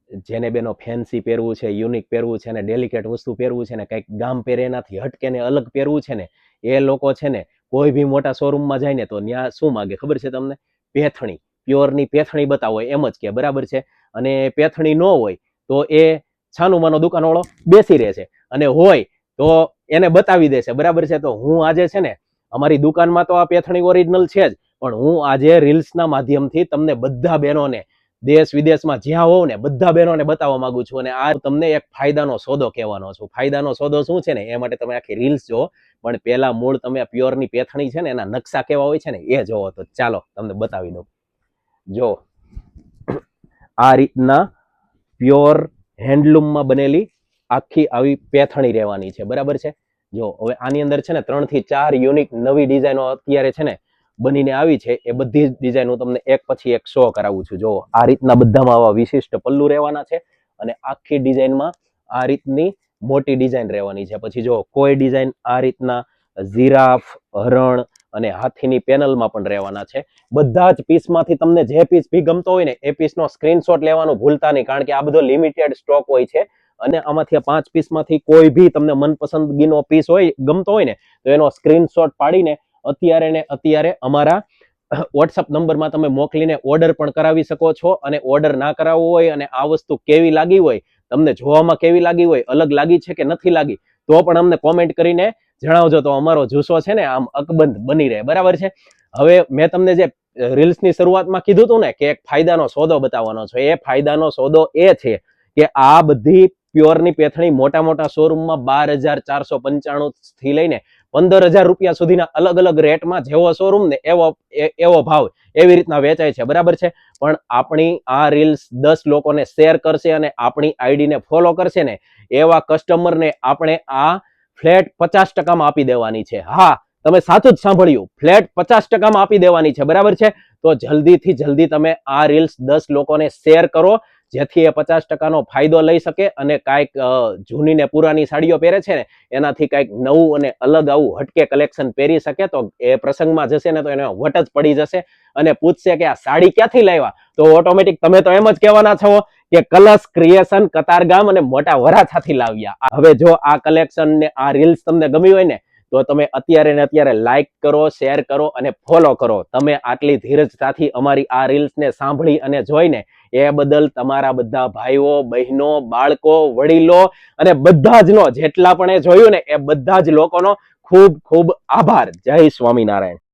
જેને બેનો ફેન્સી પહેરવું છે, યુનિક પહેરવું છે ને ડેલિકેટ વસ્તુ પહેરવું છે ને કંઈક ગામ પહેરે એનાથી હટકે ને અલગ પહેરવું છે ને, એ લોકો છે ને કોઈ બી મોટા શોરૂમમાં જાય ને તો ત્યાં શું માગે ખબર છે તમને? પેથણી, પ્યોરની પેથણી બતાવો એમ જ કે, બરાબર છે. અને પેથણી ન હોય તો એ છાનુમાનો દુકાનવાળો બેસી રહે છે, અને હોય તો એને બતાવી દેશે, બરાબર છે. તો હું આજે છે ને અમારી દુકાનમાં તો આ પેથણી ઓરિજિનલ છે જ, પણ હું આજે રીલ્સના માધ્યમથી તમને બધા બહેનોને દેશ વિદેશમાં જ્યાં હોવ ને બધા બહેનોને બતાવવા માંગુ છું. અને આ તમને એક ફાયદાનો સોદો કહેવાનો છું. ફાયદાનો સોદો શું છે ને એ માટે તમે આખી રીલ્સ જો, પણ પેલા મૂળ તમે પ્યોરની પેથણી છે ને એના નકશા કેવા હોય છે ને એ જોવો. તો ચાલો તમને બતાવી દઉં. જો આ રીતના પ્યોર હેન્ડલૂમમાં બનેલી આખી આવી પેથણી રહેવાની છે, બરાબર છે. જો હવે આની અંદર છે ને 3 થી 4 યુનિક નવી ડિઝાઇનો અત્યારે છે ને બનીને આવી છે. એ બધી ડિઝાઇન હું તમને એક પછી એક શો કરાવું છું. જો આ રીતના બધામાં આવા વિશિષ્ટ પલ્લુ રહેવાના છે, અને આખી ડિઝાઇનમાં આ રીતની મોટી ડિઝાઇન રહેવાની છે. પછી જો કોઈ ડિઝાઇન આ રીતના જીરાફ, હરણ અને હાથીની પેનલમાં પણ રહેવાના છે. બધા જ પીસમાંથી તમને જે પીસ ભી ગમતો હોય ને એ પીસનો સ્ક્રીનશોટ લેવાનું ભૂલતા નહીં, કારણ કે આ બધો લિમિટેડ સ્ટોક હોય છે. અને આમાંથી 5 પીસમાંથી કોઈ ભી તમને મનપસંદગીનો પીસ હોય, ગમતો હોય ને, તો એનો સ્ક્રીનશોટ પાડીને અત્યારે ને અત્યારે અમારા વોટ્સઅપ નંબરમાં તમે મોકલીને ઓર્ડર પણ કરાવી શકો છો. અને ઓર્ડર ના કરાવવો હોય અને આ વસ્તુ કેવી લાગી હોય, તમને જોવામાં કેવી લાગી હોય, અલગ લાગી છે કે નથી લાગી, તો પણ અમને કોમેન્ટ કરીને જણાવજો. તો અમારો જુસ્સો છે ને આમ અકબંધ બની રહે, બરાબર છે. હવે મેં તમને જે રીલ્સની શરૂઆતમાં કીધું હતું ને કે એક ફાયદાનો સોદો બતાવવાનો છે, એ ફાયદાનો સોદો એ છે કે આ બધી પ્યોરની પેથણી મોટા મોટા શોરૂમમાં 12,495 થી લઈને 15,000 રૂપિયા સુધીના અલગ અલગ રેટમાં, જેવો શોરૂમ ને એવો ભાવ, એવી રીતના વેચાય છે, બરાબર છે. પણ આપણી આ રીલ્સ 10 લોકોને શેર કરશે અને આપણી આઈડીને ફોલો કરશે ને એવા કસ્ટમરને આપણે આ ફ્લેટ 50%માં આપી દેવાની છે. હા, તમે સાચું જ સાંભળ્યું, ફ્લેટ 50%માં આપી દેવાની છે, બરાબર છે. તો જલ્દીથી જલ્દી તમે આ રીલ્સ 10 લોકોને શેર કરો, જેથી એ 50%નો ફાયદો લઈ શકે અને કાંઈક જૂની ને પુરાની સાડીઓ પહેરે છે ને એનાથી કાંઈક નવું અને અલગ આવું હટકે કલેક્શન પહેરી શકે. તો એ પ્રસંગમાં જશે ને તો એને વટ જ પડી જશે અને પૂછશે કે આ સાડી ક્યાંથી લાવ્યા, તો ઓટોમેટિક તમે તો એમ જ કહેવાના છો કે કલશ ક્રિએશન કતારગામ અને મોટા વરાછાથી લાવ્યા. હવે જો આ કલેક્શન ને આ રીલ્સ તમને ગમી હોય ને તો તમે અત્યારે ને અત્યારે લાઈક કરો, શેર કરો અને ફોલો કરો. તમે આટલી ધીરજતાથી અમારી આ રીલ્સને સાંભળી અને જોઈને એ બદલ તમારા બધા ભાઈઓ, બહેનો, બાળકો, વડીલો અને બધા જ નો, જેટલા પણ એ જોયું ને એ બધા જ લોકોનો ખૂબ ખૂબ આભાર. જય સ્વામિનારાયણ.